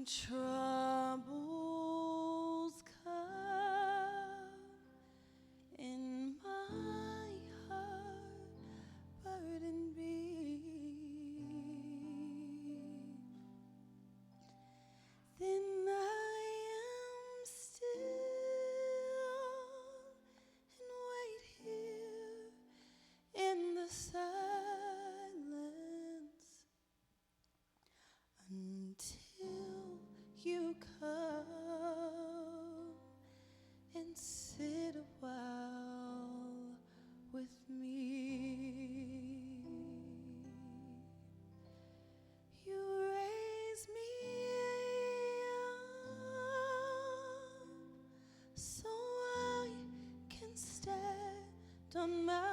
troubles come in my heart, burden be, then I am still and wait here in the silence until you come and sit a while with me. You raise me up so I can stand on mountains.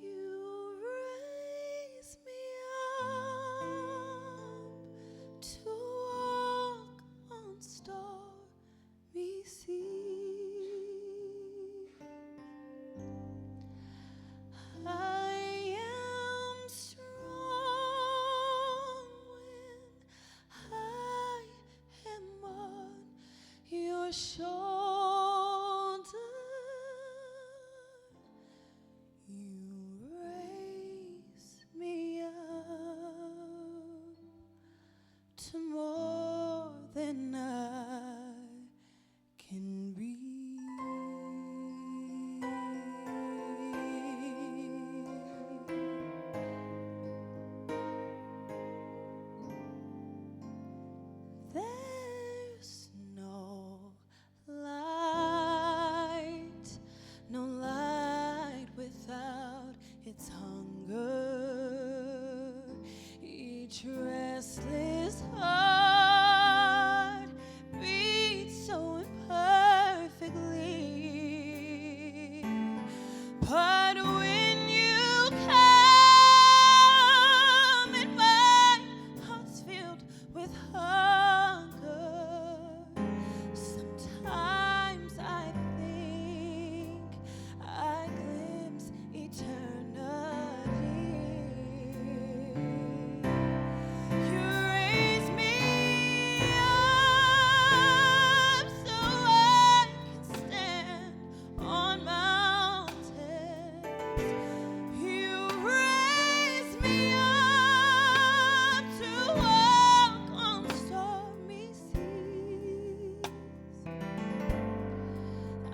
You raise me up to walk on stormy seas. I am strong when I am on your shoulder. You raise me up to more than I can be. There's no light without its hunger. Each restless heart beats so imperfectly. But when you come and my heart's filled with hunger, sometimes I think I glimpse eternity. You raise me up so I can stand on mountains. You raise me up to walk on stormy seas.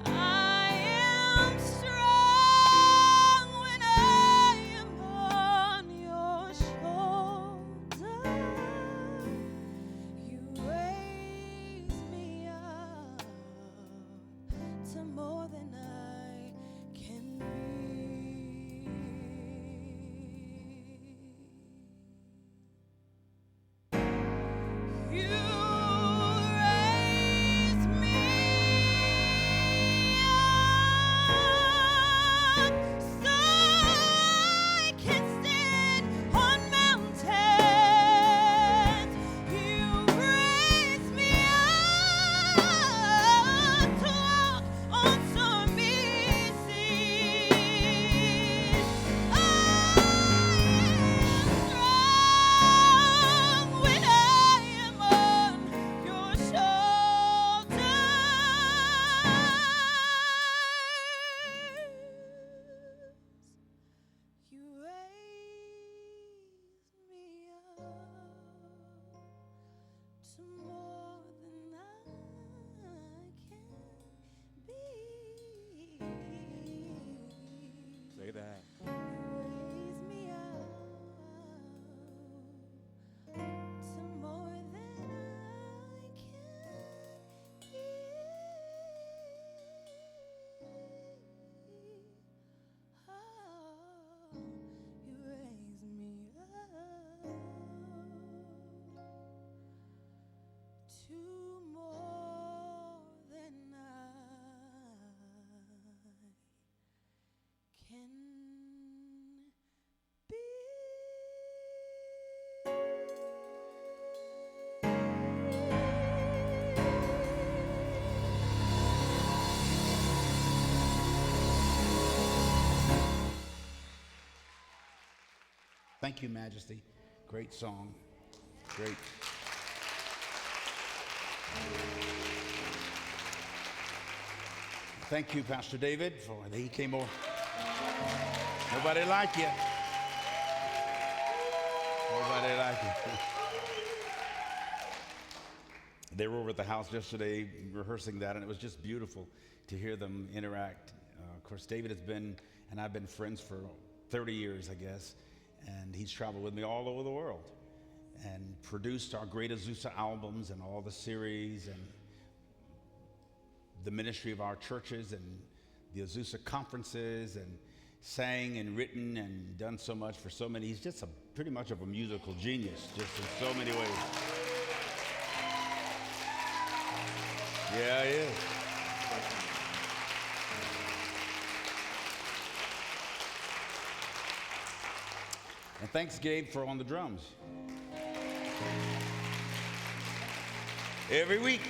I am strong when I am on your shoulder. You raise me up to more than I can be. You raise me up so I can stand on mountains. You raise me up to walk on stormy seas. I am strong when I am on your shoulders. You raise me up to more than I can be. Say that. Raise me up to more than I can be. Oh, you raise me up to more than I can be. Thank you, Majeste. Great song. Great. Thank you, Pastor David, for he came over. Nobody like you. Nobody like you. They were over at the house yesterday rehearsing that, and it was just beautiful to hear them interact. Of course, David has been, and I've been friends for 30 years, I guess, and he's traveled with me all over the world and produced our Great Azusa albums and all the series and the ministry of our churches and the Azusa conferences, and sang and written and done so much for so many. He's just pretty much of a musical genius, just in so many ways. Yeah, he is. And thanks, Gabe, for on the drums. Every week.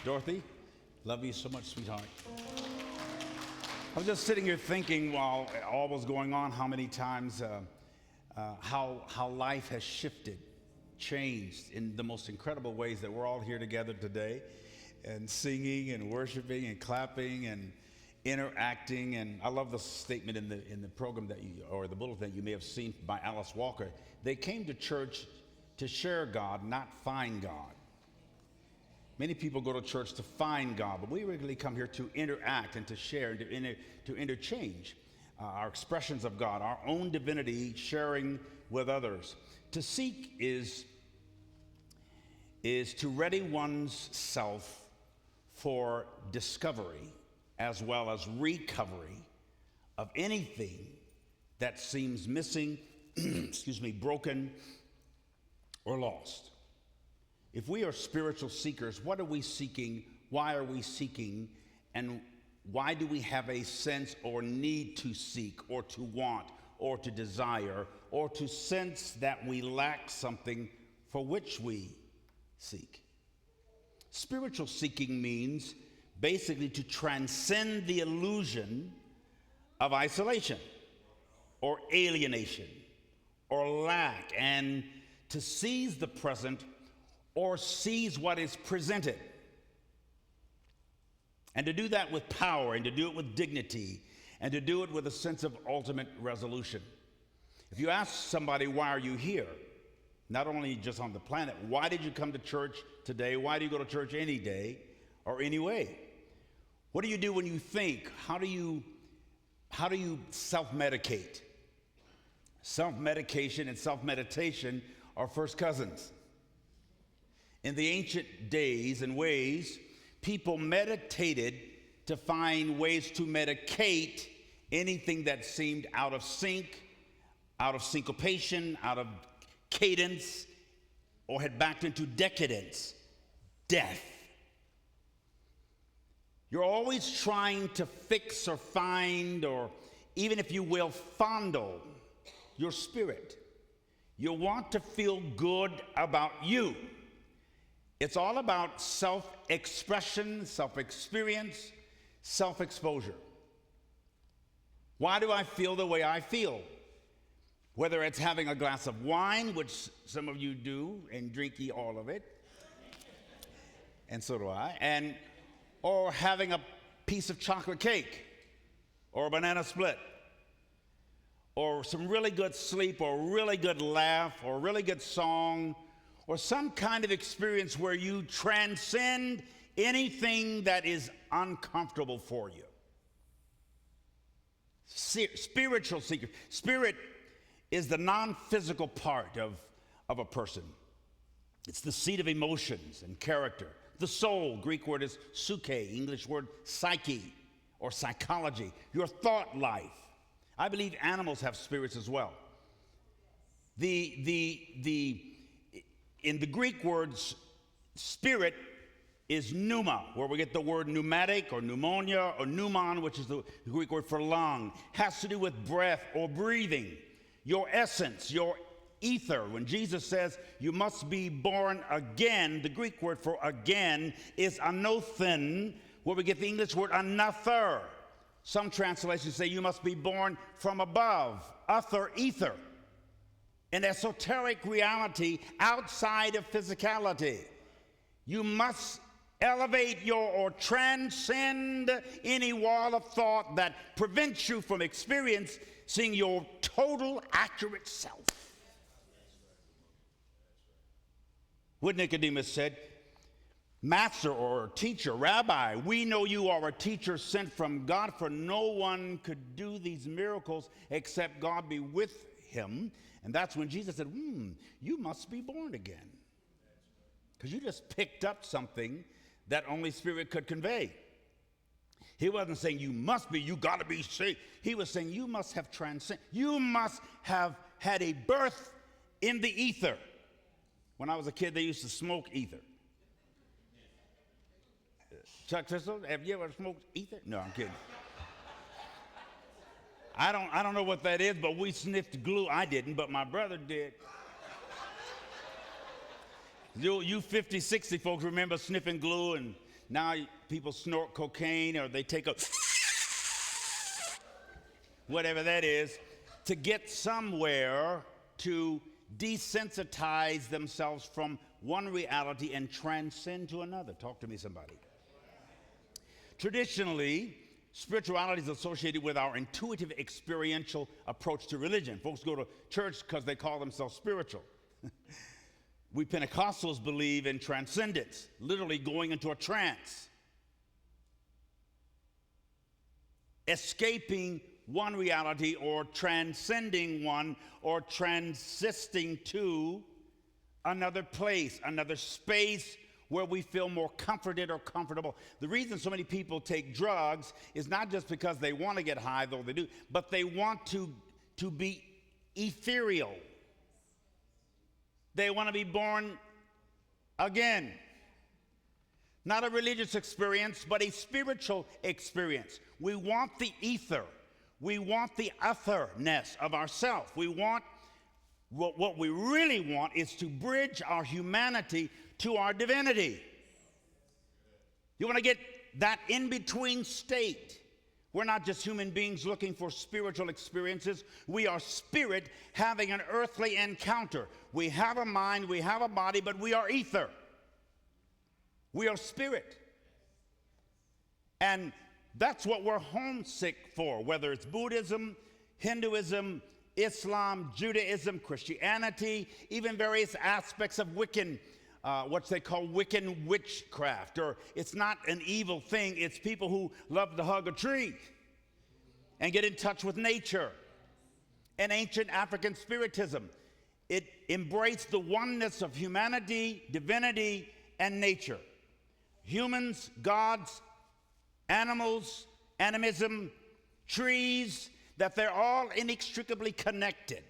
Dorothy, love you so much, sweetheart. I was just sitting here thinking while all was going on, how many times how life has shifted, changed in the most incredible ways, that we're all here together today and singing and worshiping and clapping and interacting. And I love the statement in the program that you, or the bulletin that you may have seen by Alice Walker. They came to church to share God, not find God. Many people go to church to find God, but we regularly come here to interact and to share, to interchange our expressions of God, our own divinity, sharing with others. To seek is to ready one's self for discovery as well as recovery of anything that seems missing, broken, or lost. If we are spiritual seekers, what are we seeking? Why are we seeking? And why do we have a sense or need to seek or to want or to desire or to sense that we lack something for which we seek? Spiritual seeking means basically to transcend the illusion of isolation or alienation or lack, and to seize the present or seize what is presented. And to do that with power, and to do it with dignity, and to do it with a sense of ultimate resolution. If you ask somebody, why are you here? Not only just on the planet, why did you come to church today? Why do you go to church any day or any way? What do you do when you think? How do you self-medicate? Self-medication and self-meditation are first cousins. In the ancient days and ways, people meditated to find ways to medicate anything that seemed out of sync, out of syncopation, out of cadence, or had backed into decadence, death. You're always trying to fix or find, or even if you will, fondle your spirit. You want to feel good about you. It's all about self-expression, self-experience, self-exposure. Why do I feel the way I feel? Whether it's having a glass of wine, which some of you do, and drink all of it, and so do I, or having a piece of chocolate cake, or a banana split, or some really good sleep, or a really good laugh, or a really good song, or some kind of experience where you transcend anything that is uncomfortable for you. Spiritual seeker. Spirit is the non-physical part of a person. It's the seat of emotions and character. The soul, Greek word is psyche, English word psyche or psychology. Your thought life. I believe animals have spirits as well. In the Greek words, spirit is pneuma, where we get the word pneumatic or pneumonia or pneumon, which is the Greek word for lung. Has to do with breath or breathing. Your essence, your ether. When Jesus says you must be born again, the Greek word for again is anothen, where we get the English word another. Some translations say you must be born from above, ether. an esoteric reality outside of physicality. You must elevate or transcend any wall of thought that prevents you from experiencing your total accurate self. What Nicodemus said, Master or teacher, Rabbi, we know you are a teacher sent from God, for no one could do these miracles except God be with him. And that's when Jesus said, you must be born again. Because you just picked up something that only Spirit could convey. He wasn't saying you must be, you got to be saved. He was saying you must have transcended. You must have had a birth in the ether. When I was a kid, they used to smoke ether. Chuck Thistle, have you ever smoked ether? No, I'm kidding. I don't know what that is, but we sniffed glue. I didn't, but my brother did. You 50, 60 folks remember sniffing glue, and now people snort cocaine or they take a whatever that is to get somewhere to desensitize themselves from one reality and transcend to another. Talk to me, somebody. Traditionally, spirituality is associated with our intuitive experiential approach to religion. Folks go to church because they call themselves spiritual. We Pentecostals believe in transcendence, literally going into a trance, escaping one reality or transcending one or transisting to another place, another space where we feel more comforted or comfortable. The reason so many people take drugs is not just because they want to get high, though they do, but they want to be ethereal. They want to be born again. Not a religious experience, but a spiritual experience. We want the ether. We want the otherness of ourself. We want, what we really want is to bridge our humanity to our divinity. You want to get that in-between state. We're not just human beings looking for spiritual experiences. We are spirit having an earthly encounter. We have a mind, we have a body, but we are ether. We are spirit. And that's what we're homesick for, whether it's Buddhism, Hinduism, Islam, Judaism, Christianity, even various aspects of Wiccan, what they call Wiccan witchcraft, or it's not an evil thing, it's people who love to hug a tree and get in touch with nature. And ancient African spiritism, it embraced the oneness of humanity, divinity, and nature. Humans, gods, animals, animism, trees, that they're all inextricably connected.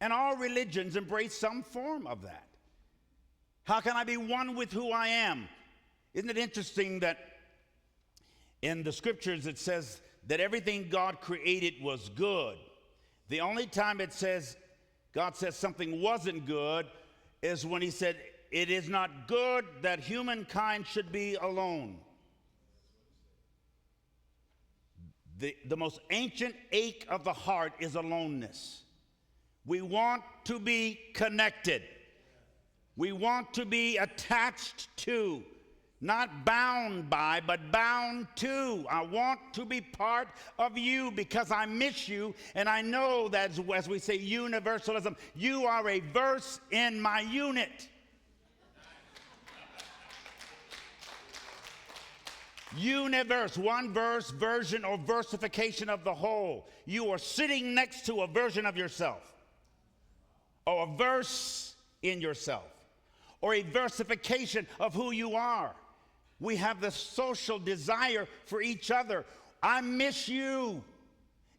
And all religions embrace some form of that. How can I be one with who I am? Isn't it interesting that in the scriptures it says that everything God created was good? The only time it says God says something wasn't good is when he said, it is not good that humankind should be alone. The most ancient ache of the heart is aloneness. We want to be connected. We want to be attached to, not bound by, but bound to. I want to be part of you because I miss you, and I know that, as we say universalism, you are a verse in my unit. Universe, one verse, version, or versification of the whole. You are sitting next to a version of yourself, or a verse in yourself, or a versification of who you are. We have the social desire for each other. I miss you,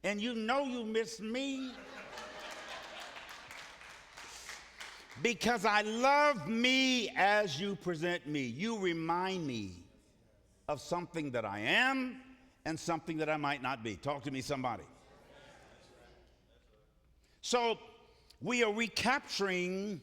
and you know you miss me. Because I love me as you present me. You remind me of something that I am and something that I might not be. Talk to me, somebody. So we are recapturing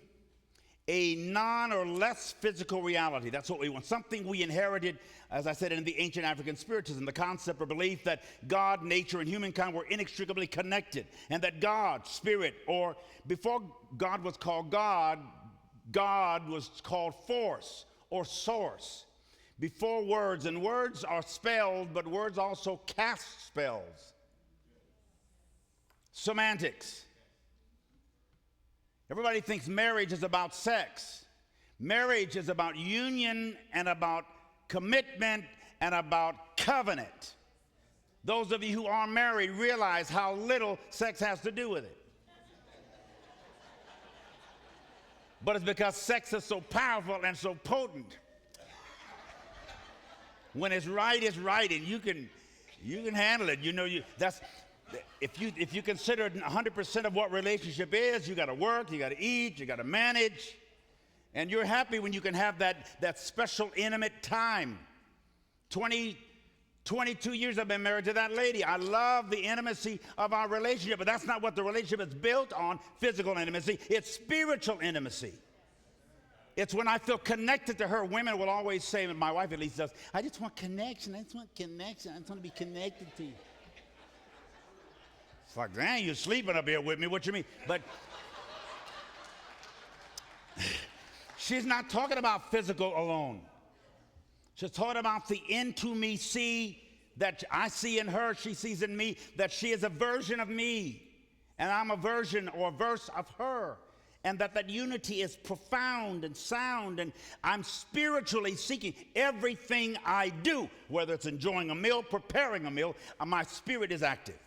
a non or less physical reality. That's what we want. Something we inherited, as I said, in the ancient African Spiritism, the concept or belief that God, nature, and humankind were inextricably connected, and that God, spirit, or before God was called God, God was called force or source. Before words, and words are spelled, but words also cast spells. Semantics. Everybody thinks marriage is about sex. Marriage is about union and about commitment and about covenant. Those of you who are married realize how little sex has to do with it. But it's because sex is so powerful and so potent. When it's right, and you can handle it. You know, if you consider 100% of what relationship is, you got to work, you got to eat, you got to manage, and you're happy when you can have that special intimate time. 22 years I've been married to that lady. I love the intimacy of our relationship, but that's not what the relationship is built on, physical intimacy. It's spiritual intimacy. It's when I feel connected to her. Women will always say, and my wife at least does, I just want connection. I just want connection. I just want to be connected to you. It's like, dang, you're sleeping up here with me. What you mean? But she's not talking about physical alone. She's talking about the into me see that I see in her, she sees in me, that she is a version of me, and I'm a version or a verse of her. And that unity is profound and sound, and I'm spiritually seeking everything I do, whether it's enjoying a meal, preparing a meal, my spirit is active.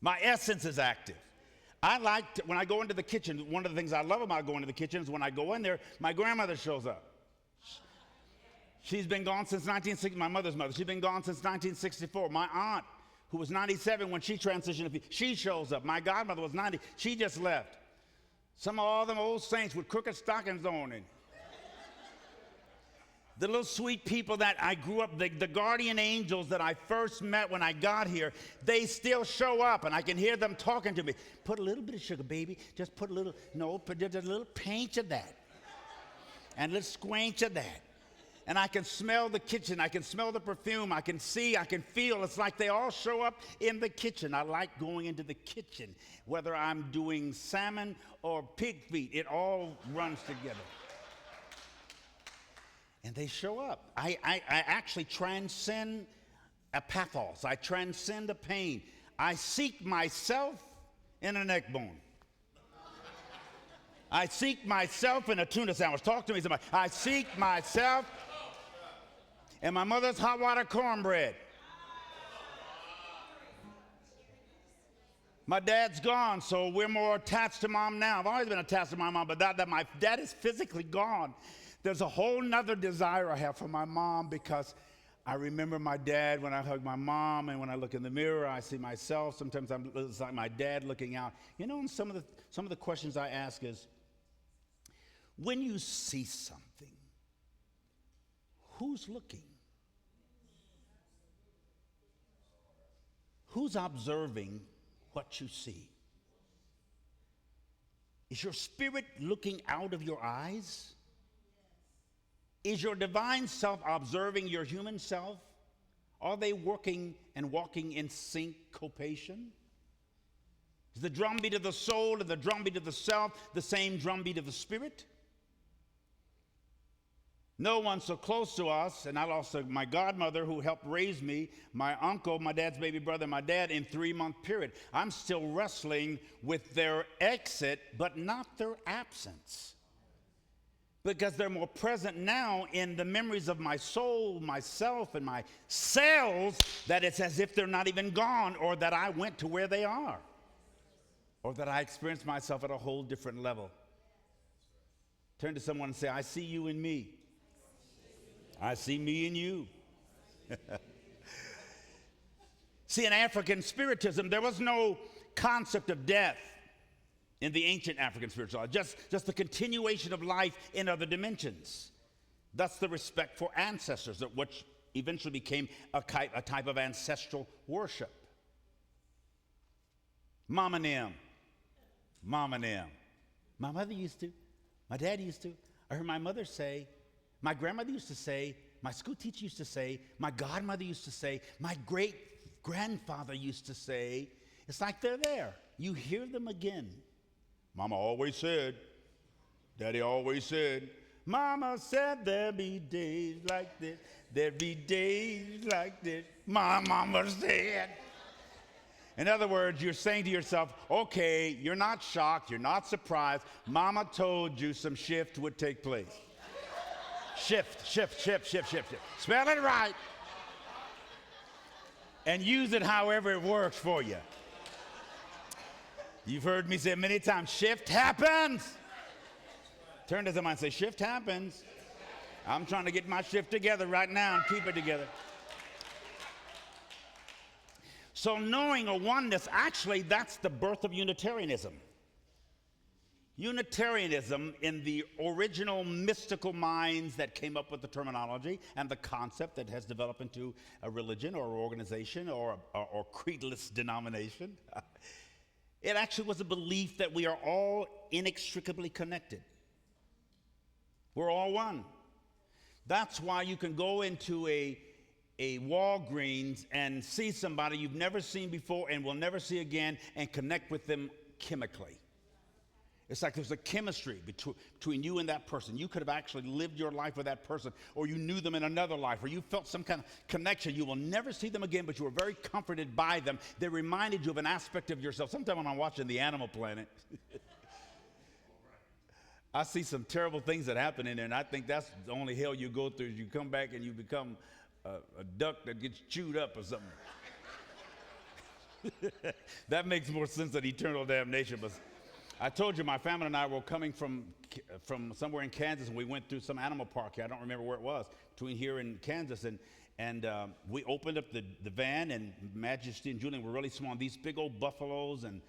My essence is active. I like to, when I go into the kitchen, one of the things I love about going to the kitchen is when I go in there, my grandmother shows up. She's been gone since 1960, my mother's mother. She's been gone since 1964. My aunt, who was 97 when she transitioned, she shows up. My godmother was 90. She just left. Some of all them old saints with crooked stockings on it. The little sweet people that I grew up, the guardian angels that I first met when I got here, they still show up, and I can hear them talking to me. Put a little bit of sugar, baby. Just put a little, put just a little pinch of that. And a little squinch of that. And I can smell the kitchen. I can smell the perfume. I can see, I can feel. It's like they all show up in the kitchen. I like going into the kitchen, whether I'm doing salmon or pig feet. It all runs together. And they show up. I actually transcend a pathos. I transcend a pain. I seek myself in a neck bone. I seek myself in a tuna sandwich. Talk to me, somebody. I seek myself in my mother's hot water cornbread. My dad's gone, so we're more attached to mom now. I've always been attached to my mom, but that my dad is physically gone, there's a whole nother desire I have for my mom, because I remember my dad when I hug my mom, and when I look in the mirror, I see myself. Sometimes it's like my dad looking out. And some of the questions I ask is, when you see something, who's looking? Who's observing what you see? Is your spirit looking out of your eyes? Is your divine self observing your human self? Are they working and walking in syncopation? Is the drumbeat of the soul and the drumbeat of the self the same drumbeat of the spirit? No one so close to us, and I lost my godmother who helped raise me, my uncle, my dad's baby brother, my dad in 3-month period. I'm still wrestling with their exit, but not their absence. Because they're more present now in the memories of my soul, myself, and my cells, that it's as if they're not even gone, or that I went to where they are, or that I experienced myself at a whole different level. Turn to someone and say, I see you in me. I see me in you. See, in African spiritism, there was no concept of death in the ancient African spirituality, just the continuation of life in other dimensions. Thus the respect for ancestors, which eventually became a type of ancestral worship. Mama Nim. My mother used to. My dad used to, I heard my mother say, my grandmother used to say, my school teacher used to say, my godmother used to say, my great-grandfather used to say. It's like they're there. You hear them again. Mama always said, Daddy always said, Mama said there'd be days like this, there'd be days like this. My mama said. In other words, you're saying to yourself, okay, you're not shocked, you're not surprised. Mama told you some shift would take place. Shift. Spell it right. And use it however it works for you. You've heard me say many times, shift happens. Turn to someone and say, shift happens. I'm trying to get my shift together right now and keep it together. So knowing a oneness, actually, that's the birth of Unitarianism. Unitarianism, in the original mystical minds that came up with the terminology and the concept that has developed into a religion or organization or creedless denomination, it actually was a belief that we are all inextricably connected. We're all one. That's why you can go into a Walgreens and see somebody you've never seen before and will never see again and connect with them chemically. It's like there's a chemistry between you and that person. You could have actually lived your life with that person, or you knew them in another life, or you felt some kind of connection. You will never see them again, but you were very comforted by them. They reminded you of an aspect of yourself. Sometimes when I'm watching the Animal Planet, I see some terrible things that happen in there, and I think that's the only hell you go through is you come back and you become a duck that gets chewed up or something. That makes more sense than eternal damnation. But I told you my family and I were coming from somewhere in Kansas, and we went through some animal park here. I don't remember where it was, between here and Kansas. And we opened up the van, and Majeste and Julian were really small. And these big old buffaloes and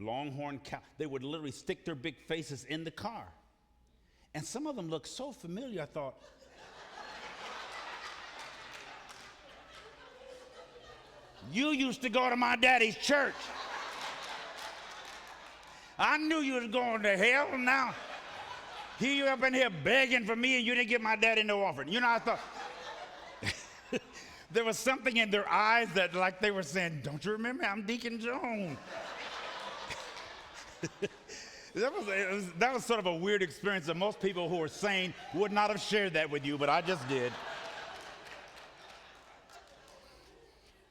longhorn cow, they would literally stick their big faces in the car. And some of them looked so familiar, I thought, you used to go to my daddy's church. I knew you was going to hell, and now here you up in here begging for me, and you didn't give my daddy no offering. You know, I thought there was something in their eyes that like they were saying, don't you remember? I'm Deacon Jones. That was sort of a weird experience that most people who are sane would not have shared that with you, but I just did.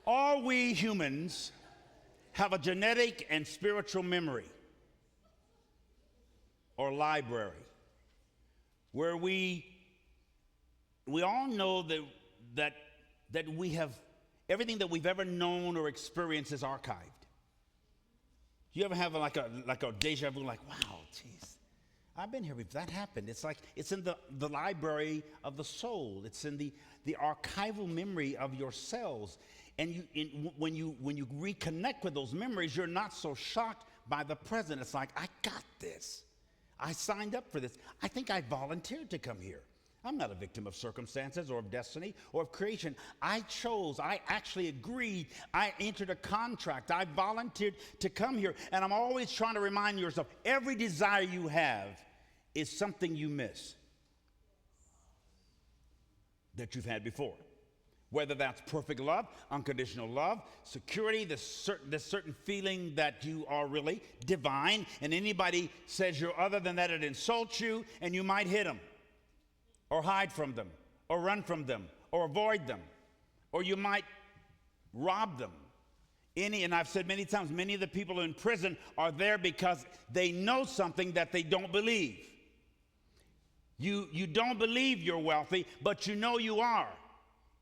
All we humans have a genetic and spiritual memory or library where we all know that we have everything that we've ever known or experienced is archived. You ever have like a deja vu, like, wow, geez, I've been here before. That happened. It's like it's in the library of the soul. It's in the archival memory of your cells. And when you reconnect with those memories, you're not so shocked by the present. It's like, I got this. I signed up for this. I think I volunteered to come here. I'm not a victim of circumstances or of destiny or of creation. I chose. I actually agreed. I entered a contract. I volunteered to come here. And I'm always trying to remind yourself, every desire you have is something you miss that you've had before. Whether that's perfect love, unconditional love, security, this certain feeling that you are really divine, and anybody says you're other than that, it insults you, and you might hit them, or hide from them, or run from them, or avoid them, or you might rob them. And I've said many times, many of the people in prison are there because they know something that they don't believe. You don't believe you're wealthy, but you know you are.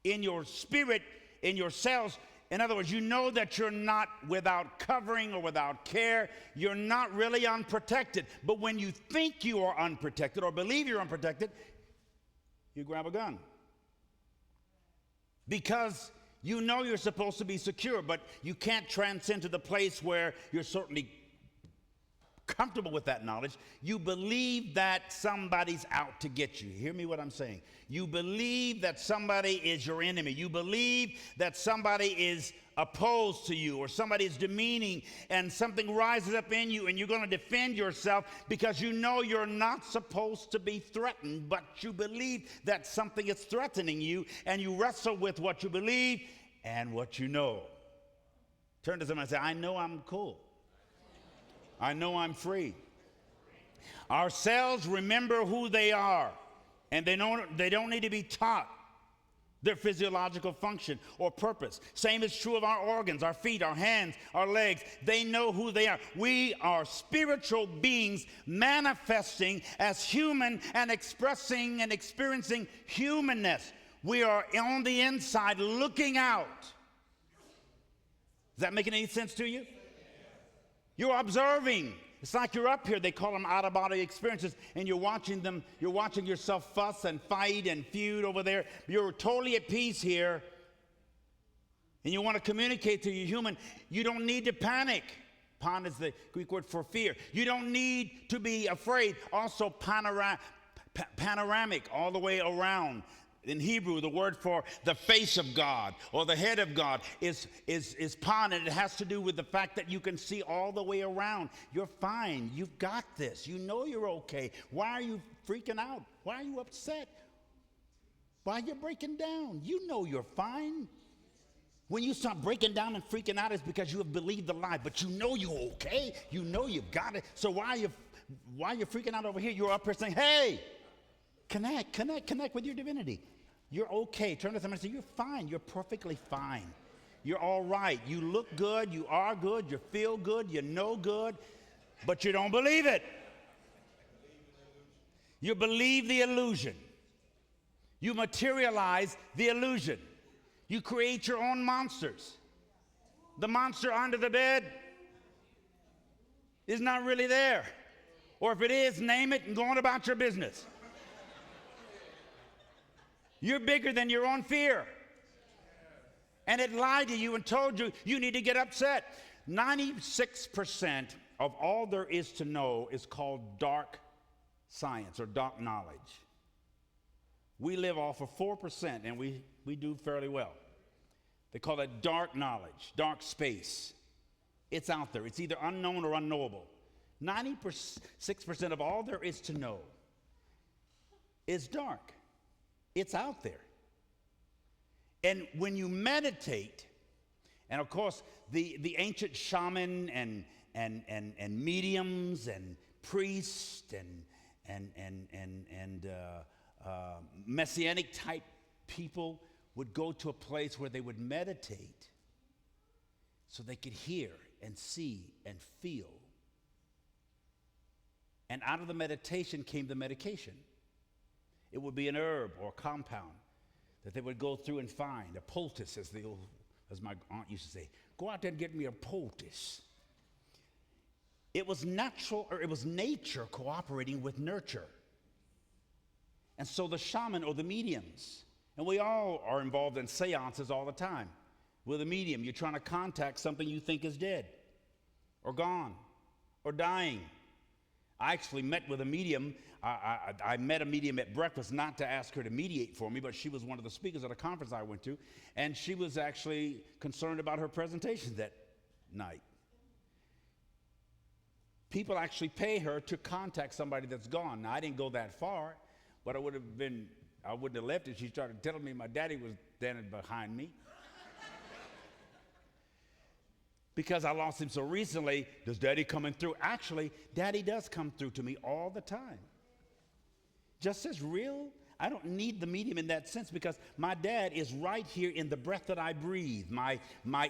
In your spirit, in your cells. In other words, you know that you're not without covering or without care. You're not really unprotected. But when you think you are unprotected or believe you're unprotected, you grab a gun. Because you know you're supposed to be secure, but you can't transcend to the place where you're certainly comfortable with that knowledge, you believe that somebody's out to get you. Hear me what I'm saying. You believe that somebody is your enemy. You believe that somebody is opposed to you, or somebody is demeaning, and something rises up in you and you're going to defend yourself because you know you're not supposed to be threatened, but you believe that something is threatening you, and you wrestle with what you believe and what you know. Turn to somebody and say, I know I'm cool. I know I'm free. Our cells remember who they are, and they don't need to be taught their physiological function or purpose. Same is true of our organs, our feet, our hands, our legs. They know who they are. We are spiritual beings manifesting as human and expressing and experiencing humanness. We are on the inside looking out. Is that making any sense to you? You're observing. It's like you're up here. They call them out-of-body experiences, and you're watching them. You're watching yourself fuss and fight and feud over there. You're totally at peace here, and you want to communicate to your human. You don't need to panic. Pan is the Greek word for fear. You don't need to be afraid. Also, panoramic, all the way around. In Hebrew, the word for the face of God or the head of God is pan, and it has to do with the fact that you can see all the way around. You're fine. You've got this. You know you're okay. Why are you freaking out? Why are you upset? Why are you breaking down? You know you're fine. When you start breaking down and freaking out, it's because you have believed the lie, but you know you're okay. You know you've got it. So why are you freaking out over here? You're up here saying, hey, connect with your divinity. You're okay. Turn to someone and say, you're fine. You're perfectly fine. You're all right. You look good. You are good. You feel good. You know good. But you don't believe it. You believe the illusion. You materialize the illusion. You create your own monsters. The monster under the bed is not really there. Or if it is, name it and go on about your business. You're bigger than your own fear. And it lied to you and told you you need to get upset. 96% of all there is to know is called dark science or dark knowledge. We live off of 4%, and we do fairly well. They call it dark knowledge, dark space. It's out there. It's either unknown or unknowable. 96% of all there is to know is dark. It's out there. And when you meditate, and of course the ancient shaman and mediums and priests and messianic type people would go to a place where they would meditate so they could hear and see and feel. And out of the meditation came the medication. It would be an herb or a compound that they would go through and find, a poultice, as my aunt used to say. Go out there and get me a poultice. It was natural, or it was nature cooperating with nurture. And so the shaman or the mediums, and we all are involved in seances all the time. With a medium, you're trying to contact something you think is dead or gone or dying. I actually met with a medium. I met a medium at breakfast, not to ask her to mediate for me, but she was one of the speakers at a conference I went to, and she was actually concerned about her presentation that night. People actually pay her to contact somebody that's gone. Now, I didn't go that far, but I wouldn't have left if she started telling me my daddy was standing behind me. Because I lost him so recently, does daddy coming through? Actually, daddy does come through to me all the time. Just as real. I don't need the medium in that sense because my dad is right here in the breath that I breathe. My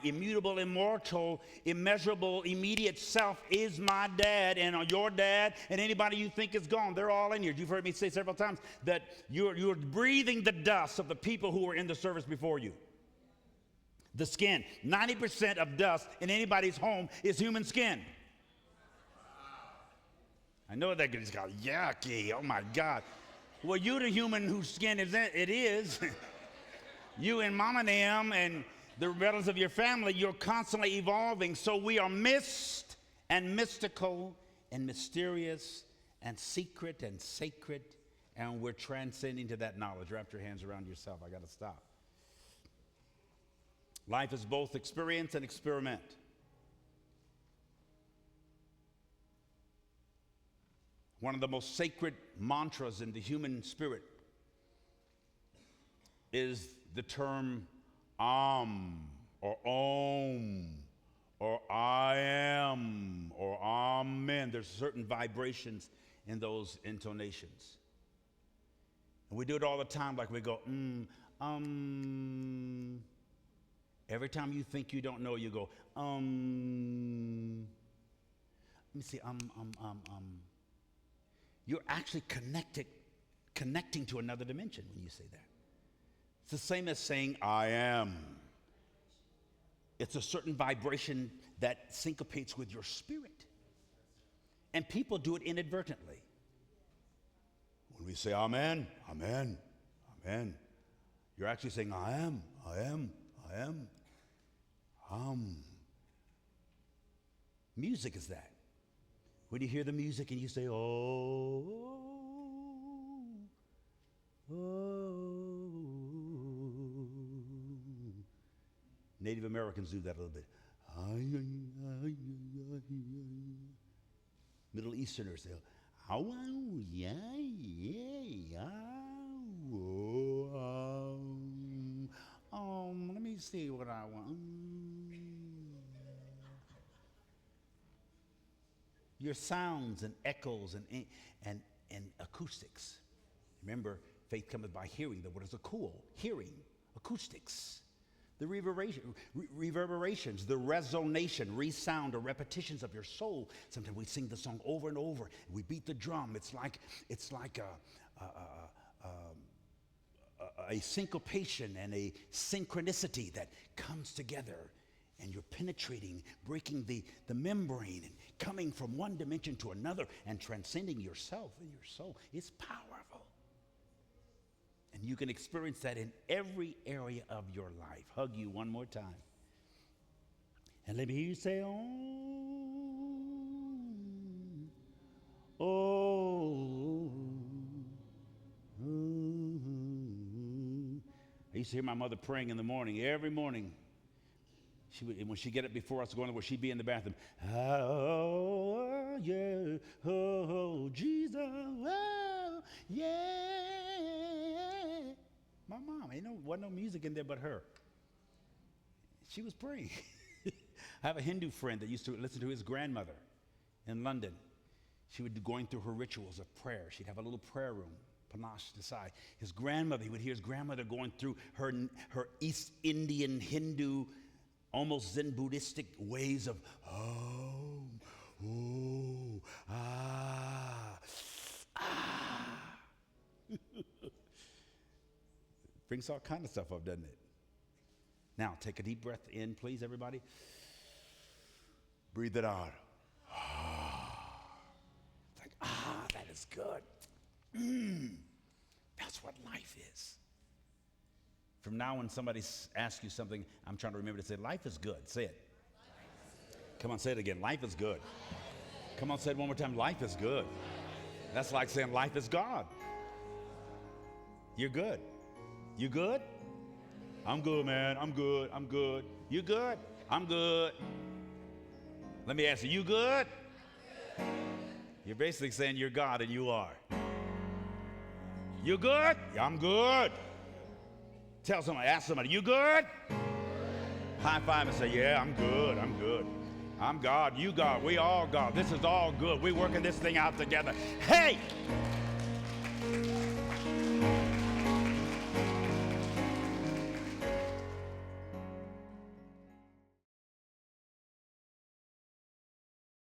immutable, immortal, immeasurable, immediate self is my dad, and your dad, and anybody you think is gone. They're all in here. You've heard me say several times that you're breathing the dust of the people who were in the service before you. The skin. 90% of dust in anybody's home is human skin. I know that gets got yucky. Oh my God. Well, you the human whose skin it is. You and mom and them and the relatives of your family, you're constantly evolving. So we are mist and mystical and mysterious and secret and sacred, and we're transcending to that knowledge. Wrap your hands around yourself. I got to stop. Life is both experience and experiment. One of the most sacred mantras in the human spirit is the term or Om, or I am, or Amen. There's certain vibrations in those intonations. And we do it all the time, like we go, Every time you think you don't know, you go, Let me see, You're actually connecting to another dimension when you say that. It's the same as saying, I am. It's a certain vibration that syncopates with your spirit. And people do it inadvertently. When we say amen, amen, amen, you're actually saying, I am, I am, I am. Music is that. When you hear the music and you say, oh, oh. Native Americans do that a little bit. Middle Easterners, they'll, let me see what I want. Your sounds and echoes and acoustics. Remember, faith cometh by hearing. The word is cool. Hearing, acoustics. The reverberations, the resonation, resound, or repetitions of your soul. Sometimes we sing the song over and over. And we beat the drum. It's like a syncopation and a synchronicity that comes together. And you're penetrating, breaking the membrane, and coming from one dimension to another and transcending yourself and your soul. It's powerful. And you can experience that in every area of your life. Hug you one more time. And let me hear you say, oh, oh, oh. I used to hear my mother praying in the morning, every morning. She would, when she'd get up before us going to work, she'd be in the bathroom. Oh, yeah, oh, Jesus, oh, yeah. My mom, wasn't no music in there but her. She was praying. I have a Hindu friend that used to listen to his grandmother in London. She would be going through her rituals of prayer. She'd have a little prayer room, panache aside. His grandmother, he would hear his grandmother going through her East Indian Hindu, almost Zen Buddhistic ways of, Brings all kind of stuff up, doesn't it? Now, take a deep breath in, please, everybody. Breathe it out. It's like, that is good. That's what life is. From now, when somebody asks you something, I'm trying to remember to say, life is good. Say it. Come on, say it again. Life is good. Come on, say it one more time. Life is good. That's like saying life is God. You're good. You good? I'm good, man. I'm good. I'm good. You good? I'm good. Let me ask you, you good? You're basically saying you're God, and you are. You good? Yeah, I'm good. Tell somebody, ask somebody, you good? High five and say, yeah, I'm good. I'm good. I'm God. You God. We all God. This is all good. We're working this thing out together. Hey!